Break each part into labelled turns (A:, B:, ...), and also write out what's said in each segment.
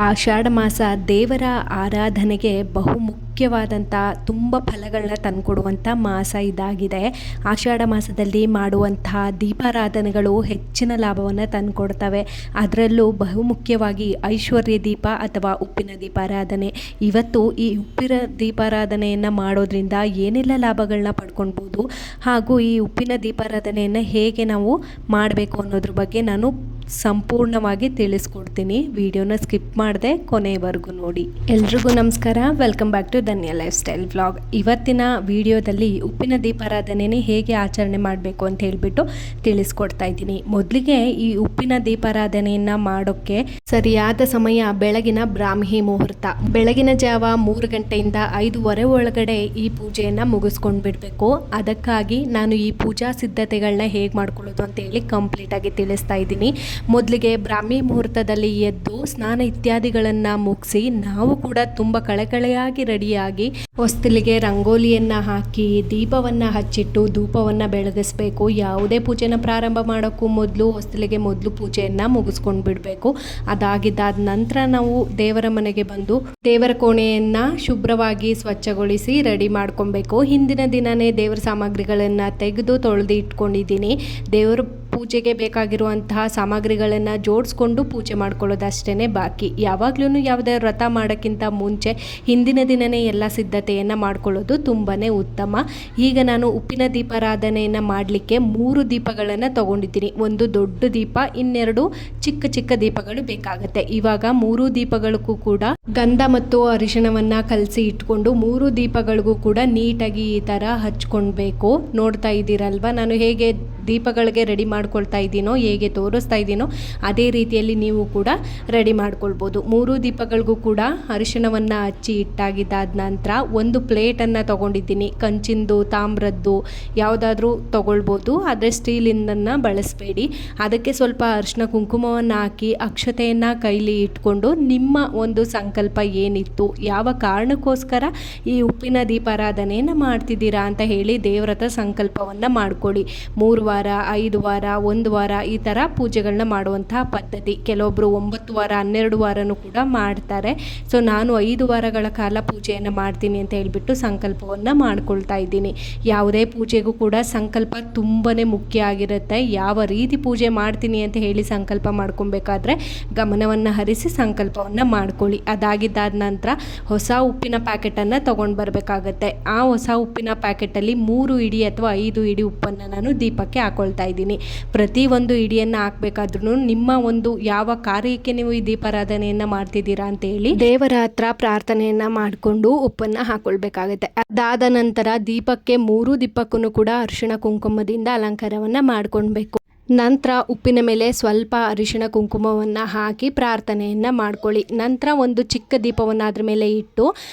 A: ಆಷಾಢ ಮಾಸ ದೇವರ ಆರಾಧನೆಗೆ ಬಹು ಮುಖ್ಯವಾದಂಥ ತುಂಬ ಫಲಗಳನ್ನ ತಂದುಕೊಡುವಂಥ ಮಾಸ ಇದಾಗಿದೆ. ಆಷಾಢ ಮಾಸದಲ್ಲಿ ಮಾಡುವಂತಹ ದೀಪಾರಾಧನೆಗಳು ಹೆಚ್ಚಿನ ಲಾಭವನ್ನು ತಂದುಕೊಡ್ತವೆ. ಅದರಲ್ಲೂ ಬಹುಮುಖ್ಯವಾಗಿ ಐಶ್ವರ್ಯ ದೀಪ ಅಥವಾ ಉಪ್ಪಿನ ದೀಪಾರಾಧನೆ. ಇವತ್ತು ಈ ಉಪ್ಪಿನ ದೀಪಾರಾಧನೆಯನ್ನು ಮಾಡೋದ್ರಿಂದ ಏನೆಲ್ಲ ಲಾಭಗಳನ್ನ ಪಡ್ಕೊಳ್ಬೋದು ಹಾಗೂ ಈ ಉಪ್ಪಿನ ದೀಪಾರಾಧನೆಯನ್ನು ಹೇಗೆ ನಾವು ಮಾಡಬೇಕು ಅನ್ನೋದ್ರ ಬಗ್ಗೆ ನಾನು ಸಂಪೂರ್ಣವಾಗಿ ತಿಳಿಸ್ಕೊಡ್ತೀನಿ. ವಿಡಿಯೋನ ಸ್ಕಿಪ್ ಮಾಡದೆ ಕೊನೆಯವರೆಗೂ ನೋಡಿ. ಎಲ್ರಿಗೂ ನಮಸ್ಕಾರ, welcome back to Dhanya lifestyle vlog. ಇವತ್ತಿನ ವಿಡಿಯೋದಲ್ಲಿ ಉಪ್ಪಿನ ದೀಪಾರಾಧನೆನೇ ಹೇಗೆ ಆಚರಣೆ ಮಾಡಬೇಕು ಅಂತ ಹೇಳಿಬಿಟ್ಟು ತಿಳಿಸ್ಕೊಡ್ತಾ ಇದ್ದೀನಿ. ಮೊದಲಿಗೆ ಈ ಉಪ್ಪಿನ ದೀಪಾರಾಧನೆಯನ್ನು ಮಾಡೋಕ್ಕೆ ಸರಿಯಾದ ಸಮಯ ಬೆಳಗಿನ ಬ್ರಾಹ್ಮಿ ಮುಹೂರ್ತ. ಬೆಳಗಿನ ಜಾವ 3 ಗಂಟೆಯಿಂದ 5:15 ಒಳಗಡೆ ಈ ಪೂಜೆಯನ್ನು ಮುಗಿಸ್ಕೊಂಡು ಬಿಡಬೇಕು. ಅದಕ್ಕಾಗಿ ನಾನು ಈ ಪೂಜಾ ಸಿದ್ಧತೆಗಳನ್ನ ಹೇಗೆ ಮಾಡ್ಕೊಳ್ಳೋದು ಅಂತೇಳಿ ಕಂಪ್ಲೀಟಾಗಿ ತಿಳಿಸ್ತಾ ಇದ್ದೀನಿ. ಮೊದಲಿಗೆ ಬ್ರಾಹ್ಮಿ ಮುಹೂರ್ತದಲ್ಲಿ ಎದ್ದು ಸ್ನಾನ ಇತ್ಯಾದಿಗಳನ್ನು ಮುಗಿಸಿ ನಾವು ಕೂಡ ತುಂಬ ಕಳೆಕಳೆಯಾಗಿ ರೆಡಿಯಾಗಿ ಹೊಸ್ತಿಲಿಗೆ ರಂಗೋಲಿಯನ್ನು ಹಾಕಿ ದೀಪವನ್ನು ಹಚ್ಚಿಟ್ಟು ಧೂಪವನ್ನು ಬೆಳಗಿಸ್ಬೇಕು. ಯಾವುದೇ ಪೂಜೆನ ಪ್ರಾರಂಭ ಮಾಡೋಕ್ಕೂ ಮೊದಲು ಹೊಸ್ತಿಲಿಗೆ ಮೊದಲು ಪೂಜೆಯನ್ನು ಮುಗಿಸ್ಕೊಂಡು ಬಿಡಬೇಕು. ಅದಾಗಿದ್ದಾದ ನಂತರ ನಾವು ದೇವರ ಮನೆಗೆ ಬಂದು ದೇವರ ಕೋಣೆಯನ್ನು ಶುಭ್ರವಾಗಿ ಸ್ವಚ್ಛಗೊಳಿಸಿ ರೆಡಿ ಮಾಡ್ಕೊಬೇಕು. ಹಿಂದಿನ ದಿನವೇ ದೇವರ ಸಾಮಗ್ರಿಗಳನ್ನು ತೆಗೆದು ತೊಳೆದು ಇಟ್ಕೊಂಡಿದ್ದೀನಿ. ದೇವರ ಪೂಜೆಗೆ ಬೇಕಾಗಿರುವಂತಹ ಸಾಮಗ್ರಿಗಳನ್ನು ಜೋಡಿಸ್ಕೊಂಡು ಪೂಜೆ ಮಾಡ್ಕೊಳ್ಳೋದಷ್ಟೇ ಬಾಕಿ. ಯಾವಾಗಲೂ ಯಾವುದೇ ವ್ರತ ಮಾಡೋಕ್ಕಿಂತ ಮುಂಚೆ ಹಿಂದಿನ ದಿನವೇ ಎಲ್ಲ ಸಿದ್ಧತೆಯನ್ನು ಮಾಡ್ಕೊಳ್ಳೋದು ತುಂಬಾ ಉತ್ತಮ. ಈಗ ನಾನು ಉಪ್ಪಿನ ದೀಪಾರಾಧನೆಯನ್ನು ಮಾಡಲಿಕ್ಕೆ 3 ದೀಪಗಳನ್ನು ತೊಗೊಂಡಿದ್ದೀನಿ. ಒಂದು ದೊಡ್ಡ ದೀಪ, 2 ಚಿಕ್ಕ ಚಿಕ್ಕ ದೀಪಗಳು ಬೇಕಾಗುತ್ತೆ. ಇವಾಗ 3 ದೀಪಗಳಿಗೂ ಕೂಡ ಗಂಧ ಮತ್ತು ಅರಿಶಿಣವನ್ನು ಕಲಸಿ ಇಟ್ಕೊಂಡು 3 ದೀಪಗಳಿಗೂ ಕೂಡ ನೀಟಾಗಿ ಈ ಥರ ಹಚ್ಕೊಳ್ಬೇಕು. ನೋಡ್ತಾ ಇದ್ದೀರಲ್ವ ನಾನು ಹೇಗೆ ದೀಪಗಳಿಗೆ ರೆಡಿ ಮಾಡ್ಕೊಳ್ತಾ ಇದ್ದೀನೋ, ಹೇಗೆ ತೋರಿಸ್ತಾ ಇದ್ದೀನೋ ಅದೇ ರೀತಿಯಲ್ಲಿ ನೀವು ಕೂಡ ರೆಡಿ ಮಾಡ್ಕೊಳ್ಬೋದು. 3 ದೀಪಗಳಿಗೂ ಕೂಡ ಅರಿಶಿಣವನ್ನು ಹಚ್ಚಿ ಇಟ್ಟಾಗಿದ್ದಾದ ನಂತರ ಒಂದು ಪ್ಲೇಟನ್ನು ತೊಗೊಂಡಿದ್ದೀನಿ. ಕಂಚಿಂದು, ತಾಮ್ರದ್ದು ಯಾವುದಾದ್ರೂ ತೊಗೊಳ್ಬೋದು, ಆದರೆ ಸ್ಟೀಲಿಂದನ್ನು ಬಳಸಬೇಡಿ. ಅದಕ್ಕೆ ಸ್ವಲ್ಪ ಅರಿಶಿಣ ಕುಂಕುಮವನ್ನು ಹಾಕಿ ಅಕ್ಷತೆಯನ್ನು ಕೈಲಿ ಇಟ್ಕೊಂಡು ನಿಮ್ಮ ಒಂದು ಸಂಕಲ್ಪ ಏನಿತ್ತು, ಯಾವ ಕಾರಣಕ್ಕೋಸ್ಕರ ಈ ಉಪ್ಪಿನ ದೀಪಾರಾಧನೆಯನ್ನು ಮಾಡ್ತಿದ್ದೀರಾ ಅಂತ ಹೇಳಿ ದೇವರ ಹತ್ರ ಸಂಕಲ್ಪವನ್ನು ಮಾಡ್ಕೊಳ್ಳಿ. 3 ವಾರ, 5 ವಾರ, 1 ವಾರ ಈ ಥರ ಪೂಜೆಗಳನ್ನ ಮಾಡುವಂತಹ ಪದ್ಧತಿ. ಕೆಲವೊಬ್ಬರು 9 ವಾರ, 12 ವಾರನೂ ಕೂಡ ಮಾಡ್ತಾರೆ. ಸೊ ನಾನು 5 ವಾರಗಳ ಕಾಲ ಪೂಜೆಯನ್ನು ಮಾಡ್ತೀನಿ ಅಂತ ಹೇಳಿಬಿಟ್ಟು ಸಂಕಲ್ಪವನ್ನು ಮಾಡ್ಕೊಳ್ತಾ ಇದ್ದೀನಿ. ಯಾವುದೇ ಪೂಜೆಗೂ ಕೂಡ ಸಂಕಲ್ಪ ತುಂಬಾ ಮುಖ್ಯ ಆಗಿರುತ್ತೆ. ಯಾವ ರೀತಿ ಪೂಜೆ ಮಾಡ್ತೀನಿ ಅಂತ ಹೇಳಿ ಸಂಕಲ್ಪ ಮಾಡ್ಕೊಬೇಕಾದ್ರೆ ಗಮನವನ್ನು ಹರಿಸಿ ಸಂಕಲ್ಪವನ್ನು ಮಾಡ್ಕೊಳ್ಳಿ. ಅದಾಗಿದ್ದಾದ ನಂತರ ಹೊಸ ಉಪ್ಪಿನ ಪ್ಯಾಕೆಟನ್ನು ತೊಗೊಂಡು ಬರಬೇಕಾಗತ್ತೆ. ಆ ಹೊಸ ಉಪ್ಪಿನ ಪ್ಯಾಕೆಟಲ್ಲಿ 3 ಇಡಿ ಅಥವಾ 5 ಇಡಿ ಉಪ್ಪನ್ನು ನಾನು ದೀಪಕ್ಕೆ ಹಾಕೊಳ್ತಾ ಇದ್ದೀನಿ. ಪ್ರತಿ ಒಂದು ಇಡಿಯನ್ನು ಹಾಕಬೇಕಾದ್ರೂ ನಿಮ್ಮ ಒಂದು ಯಾವ ಕಾರ್ಯಕ್ಕೆ ನೀವು ಈ ದೀಪಾರಾಧನೆಯನ್ನು ಮಾಡ್ತಿದ್ದೀರಾ ಅಂತ ಹೇಳಿ ದೇವರ ಹತ್ರ ಪ್ರಾರ್ಥನೆಯನ್ನು ಮಾಡಿಕೊಂಡು ಉಪ್ಪನ್ನು ಹಾಕೊಳ್ಬೇಕಾಗುತ್ತೆ. ಅದಾದ ನಂತರ ದೀಪಕ್ಕೆ 3 ದೀಪಕ್ಕೂ ಕೂಡ ಅರಿಶಿಣ ಕುಂಕುಮದಿಂದ ಅಲಂಕಾರವನ್ನು ಮಾಡ್ಕೊಳ್ಬೇಕು. ನಂತರ ಉಪ್ಪಿನ ಮೇಲೆ ಸ್ವಲ್ಪ ಅರಿಶಿಣ ಕುಂಕುಮವನ್ನು ಹಾಕಿ ಪ್ರಾರ್ಥನೆಯನ್ನು ಮಾಡ್ಕೊಳ್ಳಿ. ನಂತರ ಒಂದು ಚಿಕ್ಕ ದೀಪವನ್ನು ಅದ್ರ ಮೇಲೆ ಇಟ್ಟು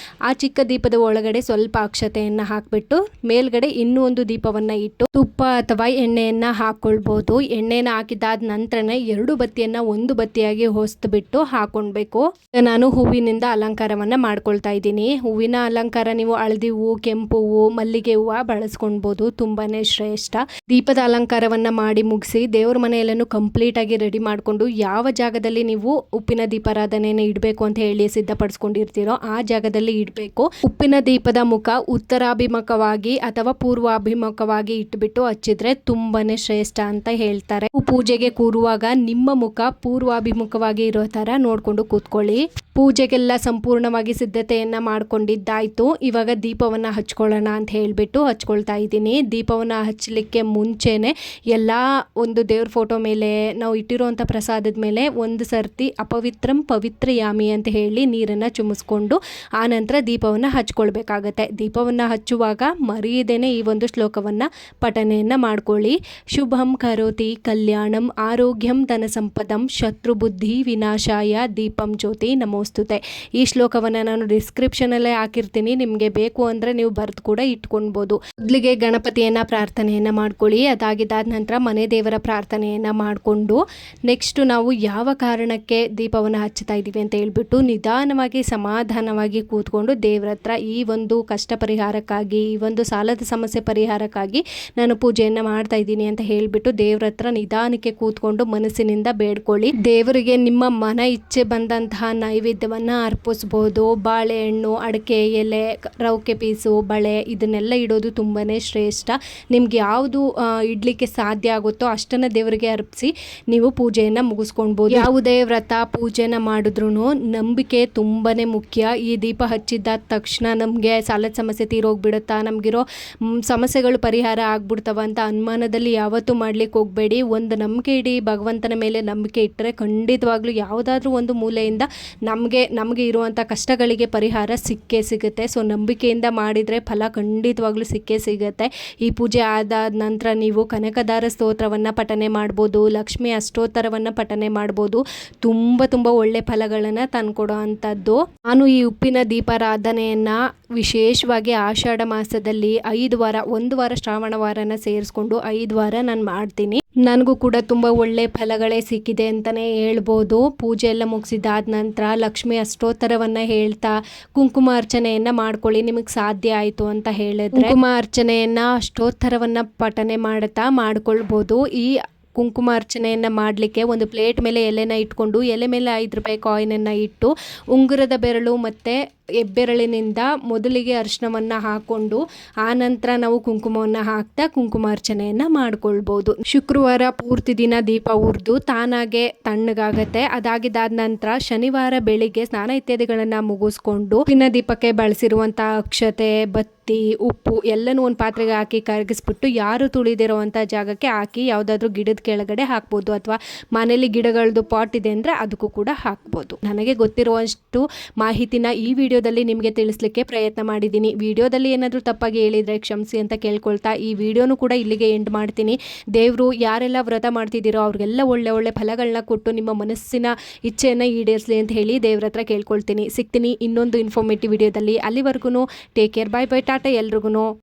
A: ಆ ಚಿಕ್ಕ ದೀಪದ ಒಳಗಡೆ ಸ್ವಲ್ಪ ಅಕ್ಷತೆಯನ್ನು ಹಾಕಿಬಿಟ್ಟು ಮೇಲ್ಗಡೆ ಇನ್ನೂ ಒಂದು ದೀಪವನ್ನು ಇಟ್ಟು ತುಪ್ಪ ಅಥವಾ ಎಣ್ಣೆಯನ್ನು ಹಾಕ್ಕೊಳ್ಬೋದು. ಎಣ್ಣೆನ ಹಾಕಿದಾದ ನಂತರನೇ 2 ಬತ್ತಿಯನ್ನು 1 ಬತ್ತಿಯಾಗಿ ಹೊಸ್ದುಬಿಟ್ಟು ಹಾಕೊಳ್ಬೇಕು. ನಾನು ಹೂವಿನಿಂದ ಅಲಂಕಾರವನ್ನು ಮಾಡ್ಕೊಳ್ತಾ ಇದ್ದೀನಿ. ಹೂವಿನ ಅಲಂಕಾರ ನೀವು ಹಳದಿ ಹೂವು, ಕೆಂಪು ಹೂವು, ಮಲ್ಲಿಗೆ ಹೂವು ಬಳಸ್ಕೊಳ್ಬೋದು, ತುಂಬಾ ಶ್ರೇಷ್ಠ. ದೀಪದ ಅಲಂಕಾರವನ್ನು ಮಾಡಿ ಮುಗಿಸಿ ದೇವ್ರ ಮನೆಯಲ್ಲೂ ಕಂಪ್ಲೀಟ್ ಆಗಿ ರೆಡಿ ಮಾಡಿಕೊಂಡು ಯಾವ ಜಾಗದಲ್ಲಿ ನೀವು ಉಪ್ಪಿನ ದೀಪಾರಾಧನೆಯನ್ನು ಇಡಬೇಕು ಅಂತ ಹೇಳಿ ಸಿದ್ಧಪಡಿಸ್ಕೊಂಡಿರ್ತೀರೋ ಆ ಜಾಗದಲ್ಲಿ ಇಡಬೇಕು. ಉಪ್ಪಿನ ದೀಪದ ಮುಖ ಉತ್ತರಾಭಿಮುಖವಾಗಿ ಅಥವಾ ಪೂರ್ವಾಭಿಮುಖವಾಗಿ ಇಟ್ಬಿಟ್ಟು ಹಚ್ಚಿದ್ರೆ ತುಂಬಾನೇ ಶ್ರೇಷ್ಠ ಅಂತ ಹೇಳ್ತಾರೆ. ಪೂಜೆಗೆ ಕೂರುವಾಗ ನಿಮ್ಮ ಮುಖ ಪೂರ್ವಾಭಿಮುಖವಾಗಿ ಇರೋ ತರ ನೋಡ್ಕೊಂಡು ಕೂತ್ಕೊಳ್ಳಿ. ಪೂಜೆಗೆಲ್ಲ ಸಂಪೂರ್ಣವಾಗಿ ಸಿದ್ಧತೆಯನ್ನ ಮಾಡ್ಕೊಂಡಿದ್ದಾಯ್ತು. ಇವಾಗ ದೀಪವನ್ನ ಹಚ್ಕೊಳ್ಳೋಣ ಅಂತ ಹೇಳ್ಬಿಟ್ಟು ಹಚ್ಕೊಳ್ತಾ ಇದ್ದೀನಿ. ದೀಪವನ್ನ ಹಚ್ಚಲಿಕ್ಕೆ ಮುಂಚೆನೆ ಎಲ್ಲಾ ಒಂದು ದೇವ್ರ ಫೋಟೋ ಮೇಲೆ ನಾವು ಇಟ್ಟಿರುವಂಥ ಪ್ರಸಾದದ ಮೇಲೆ ಒಂದು ಸರ್ತಿ ಅಪವಿತ್ರಂ ಪವಿತ್ರಯಾಮಿ ಅಂತ ಹೇಳಿ ನೀರನ್ನು ಚುಮಿಸ್ಕೊಂಡು ಆ ನಂತರ ದೀಪವನ್ನು ಹಚ್ಕೊಳ್ಬೇಕಾಗತ್ತೆ. ದೀಪವನ್ನು ಹಚ್ಚುವಾಗ ಮರೆಯದೇನೆ ಈ ಒಂದು ಶ್ಲೋಕವನ್ನು ಪಠನೆಯನ್ನು ಮಾಡ್ಕೊಳ್ಳಿ. ಶುಭಂ ಕರೋತಿ ಕಲ್ಯಾಣಂ ಆರೋಗ್ಯಂ ಧನ ಸಂಪದಂ ಶತ್ರು ಬುದ್ಧಿ ವಿನಾಶಾಯ ದೀಪಂ ಜ್ಯೋತಿ ನಮೋಸ್ತುತೆ. ಈ ಶ್ಲೋಕವನ್ನು ನಾನು ಡಿಸ್ಕ್ರಿಪ್ಷನಲ್ಲೇ ಹಾಕಿರ್ತೀನಿ, ನಿಮಗೆ ಬೇಕು ಅಂದರೆ ನೀವು ಬರೆದು ಕೂಡ ಇಟ್ಕೊಳ್ಬೋದು. ಮೊದಲಿಗೆ ಗಣಪತಿಯನ್ನು ಪ್ರಾರ್ಥನೆಯನ್ನು ಮಾಡ್ಕೊಳ್ಳಿ. ಅದಾಗಿದ್ದಾದ ನಂತರ ಮನೆ ದೇವರ ಪ್ರಾರ್ಥನೆಯನ್ನು ಮಾಡಿಕೊಂಡು ನೆಕ್ಸ್ಟ್ ನಾವು ಯಾವ ಕಾರಣಕ್ಕೆ ದೀಪವನ್ನು ಹಚ್ಚುತ್ತಾ ಇದ್ದೀವಿ ಅಂತ ಹೇಳ್ಬಿಟ್ಟು ನಿಧಾನವಾಗಿ ಸಮಾಧಾನವಾಗಿ ಕೂತ್ಕೊಂಡು ದೇವರ ಹತ್ರ ಈ ಒಂದು ಕಷ್ಟ ಪರಿಹಾರಕ್ಕಾಗಿ, ಈ ಒಂದು ಸಾಲದ ಸಮಸ್ಯೆ ಪರಿಹಾರಕ್ಕಾಗಿ ನಾನು ಪೂಜೆಯನ್ನು ಮಾಡ್ತಾ ಇದ್ದೀನಿ ಅಂತ ಹೇಳಿಬಿಟ್ಟು ದೇವರ ಹತ್ರ ನಿಧಾನಕ್ಕೆ ಕೂತ್ಕೊಂಡು ಮನಸ್ಸಿನಿಂದ ಬೇಡ್ಕೊಳ್ಳಿ. ದೇವರಿಗೆ ನಿಮ್ಮ ಮನ ಇಚ್ಛೆ ಬಂದಂತಹ ನೈವೇದ್ಯ ನೈವೇದ್ಯವನ್ನು ಅರ್ಪಿಸ್ಬೋದು. ಬಾಳೆಹಣ್ಣು, ಅಡಿಕೆ ಎಲೆ, ರೌಕೆ ಪೀಸು, ಬಳೆ ಇದನ್ನೆಲ್ಲ ಇಡೋದು ತುಂಬಾ ಶ್ರೇಷ್ಠ. ನಿಮ್ಗೆ ಯಾವುದು ಇಡಲಿಕ್ಕೆ ಸಾಧ್ಯ ಆಗುತ್ತೋ ಅಷ್ಟನ್ನು ದೇವರಿಗೆ ಅರ್ಪಿಸಿ ನೀವು ಪೂಜೆಯನ್ನು ಮುಗಿಸ್ಕೊಳ್ಬೋದು. ಯಾವುದೇ ವ್ರತ ಪೂಜೆನ ಮಾಡಿದ್ರೂ ನಂಬಿಕೆ ತುಂಬಾ ಮುಖ್ಯ. ಈ ದೀಪ ಹಚ್ಚಿದ ತಕ್ಷಣ ನಮಗೆ ಸಾಲದ ಸಮಸ್ಯೆ ತೀರೋಗ್ಬಿಡುತ್ತಾ, ನಮಗಿರೋ ಸಮಸ್ಯೆಗಳು ಪರಿಹಾರ ಆಗ್ಬಿಡ್ತವ ಅಂತ ಅನುಮಾನದಲ್ಲಿ ಯಾವತ್ತೂ ಮಾಡ್ಲಿಕ್ಕೆ ಹೋಗಬೇಡಿ. ಒಂದು ನಂಬಿಕೆ ಇಡಿ, ಭಗವಂತನ ಮೇಲೆ ನಂಬಿಕೆ ಇಟ್ಟರೆ ಖಂಡಿತವಾಗ್ಲೂ ಯಾವುದಾದ್ರೂ ಒಂದು ಮೂಲೆಯಿಂದ ನಮಗೆ ಇರುವಂಥ ಕಷ್ಟಗಳಿಗೆ ಪರಿಹಾರ ಸಿಕ್ಕೇ ಸಿಗುತ್ತೆ. ಸೊ ನಂಬಿಕೆಯಿಂದ ಮಾಡಿದರೆ ಫಲ ಖಂಡಿತವಾಗ್ಲೂ ಸಿಕ್ಕೇ ಸಿಗುತ್ತೆ. ಈ ಪೂಜೆ ಆದ ನಂತರ ನೀವು ಕನಕದಾರ ಸ್ತೋತ್ರವನ್ನು ಪಠನೆ ಮಾಡ್ಬೋದು, ಲಕ್ಷ್ಮಿ ಅಷ್ಟೋತ್ತರವನ್ನು ಪಠನೆ ಮಾಡ್ಬೋದು. ತುಂಬ ಒಳ್ಳೆ ಫಲಗಳನ್ನು ತಂದುಕೊಡೋ ಅಂಥದ್ದು. ನಾನು ಈ ಉಪ್ಪಿನ ದೀಪಾರಾಧನೆಯನ್ನು ವಿಶೇಷವಾಗಿ ಆಷಾಢ ಮಾಸದಲ್ಲಿ 5 ವಾರ, 1 ವಾರ ಶ್ರಾವಣ ವಾರನ ಸೇರಿಸ್ಕೊಂಡು 5 ವಾರ ನಾನು ಮಾಡ್ತೀನಿ. ನನಗೂ ಕೂಡ ತುಂಬ ಒಳ್ಳೆ ಫಲಗಳೇ ಸಿಕ್ಕಿದೆ ಅಂತಲೇ ಹೇಳ್ಬೋದು. ಪೂಜೆ ಎಲ್ಲ ಮುಗಿಸಿದಾದ ನಂತರ ಲಕ್ಷ್ಮಿ ಅಷ್ಟೋತ್ತರವನ್ನು ಹೇಳ್ತಾ ಕುಂಕುಮ ಅರ್ಚನೆಯನ್ನು ಮಾಡ್ಕೊಳ್ಳಿ. ನಿಮಗೆ ಸಾಧ್ಯ ಆಯಿತು ಅಂತ ಹೇಳಿದ್ರೆ ಕುಂಕುಮ ಅರ್ಚನೆಯನ್ನು ಅಷ್ಟೋತ್ತರವನ್ನು ಪಠನೆ ಮಾಡ್ಕೊಳ್ಬೋದು. ಈ ಕುಂಕುಮ ಅರ್ಚನೆಯನ್ನು ಮಾಡಲಿಕ್ಕೆ ಒಂದು ಪ್ಲೇಟ್ ಮೇಲೆ ಎಲೆನ ಇಟ್ಕೊಂಡು ಎಲೆ ಮೇಲೆ 5 ರೂಪಾಯಿ ಕಾಯಿನನ್ನು ಇಟ್ಟು ಉಂಗುರದ ಬೆರಳು ಮತ್ತು ಹೆಬ್ಬೆರಳಿನಿಂದ ಮೊದಲಿಗೆ ಅರಿಶಿನವನ್ನು ಹಾಕ್ಕೊಂಡು ಆನಂತರ ನಾವು ಕುಂಕುಮವನ್ನು ಹಾಕ್ತಾ ಕುಂಕುಮಾರ್ಚನೆಯನ್ನು ಮಾಡ್ಕೊಳ್ಬೋದು. ಶುಕ್ರವಾರ ಪೂರ್ತಿ ದಿನ ದೀಪ ಉರಿದು ತಾನಾಗೆ ತಣ್ಣಗಾಗತ್ತೆ. ಅದಾಗಿದ್ದಾದ ನಂತರ ಶನಿವಾರ ಬೆಳಿಗ್ಗೆ ಸ್ನಾನ ಇತ್ಯಾದಿಗಳನ್ನು ಮುಗಿಸ್ಕೊಂಡು ಉಪ್ಪಿನ ದೀಪಕ್ಕೆ ಬಳಸಿರುವಂಥ ಅಕ್ಷತೆ, ಬತ್ತಿ, ಉಪ್ಪು ಎಲ್ಲನೂ ಒಂದು ಪಾತ್ರೆಗೆ ಹಾಕಿ ಕರಗಿಸ್ಬಿಟ್ಟು ಯಾರು ತುಳಿದಿರೋ ಅಂಥ ಜಾಗಕ್ಕೆ ಹಾಕಿ ಯಾವುದಾದ್ರೂ ಗಿಡದ ಕೆಳಗಡೆ ಹಾಕ್ಬೋದು, ಅಥವಾ ಮನೇಲಿ ಗಿಡಗಳದ್ದು ಪಾಟ್ ಇದೆ ಅಂದರೆ ಅದಕ್ಕೂ ಕೂಡ ಹಾಕ್ಬೋದು. ನನಗೆ ಗೊತ್ತಿರುವಷ್ಟು ಮಾಹಿತಿನ ಈ ವಿಡಿಯೋದಲ್ಲಿ ನಿಮಗೆ ತಿಳಿಸ್ಲಿಕ್ಕೆ ಪ್ರಯತ್ನ ಮಾಡಿದ್ದೀನಿ. ವಿಡಿಯೋದಲ್ಲಿ ಏನಾದರೂ ತಪ್ಪಾಗಿ ಹೇಳಿದರೆ ಕ್ಷಮಿಸಿ ಅಂತ ಕೇಳ್ಕೊಳ್ತಾ ಈ ವಿಡಿಯೋನು ಕೂಡ ಇಲ್ಲಿಗೆ ಎಂಡ್ ಮಾಡ್ತೀನಿ. ದೇವರು ಯಾರೆಲ್ಲ ವ್ರತ ಮಾಡ್ತಿದ್ದೀರೋ ಅವ್ರಿಗೆಲ್ಲ ಒಳ್ಳೆ ಫಲಗಳನ್ನ ಕೊಟ್ಟು ನಿಮ್ಮ ಮನಸ್ಸಿನ ಇಚ್ಛೆಯನ್ನು ಈಡೇರಿಸಲಿ ಅಂತ ಹೇಳಿ ದೇವ್ರ ಹತ್ರ ಕೇಳ್ಕೊಳ್ತೀನಿ. ಸಿಗ್ತೀನಿ ಇನ್ನೊಂದು ಇನ್ಫಾರ್ಮೇಟಿವ್ ವಿಡಿಯೋದಲ್ಲಿ. ಅಲ್ಲಿವರೆಗೂ ಟೇಕ್ ಕೇರ್, ಬೈ ಟಾಟಾ ಎಲ್ರಿಗೂ.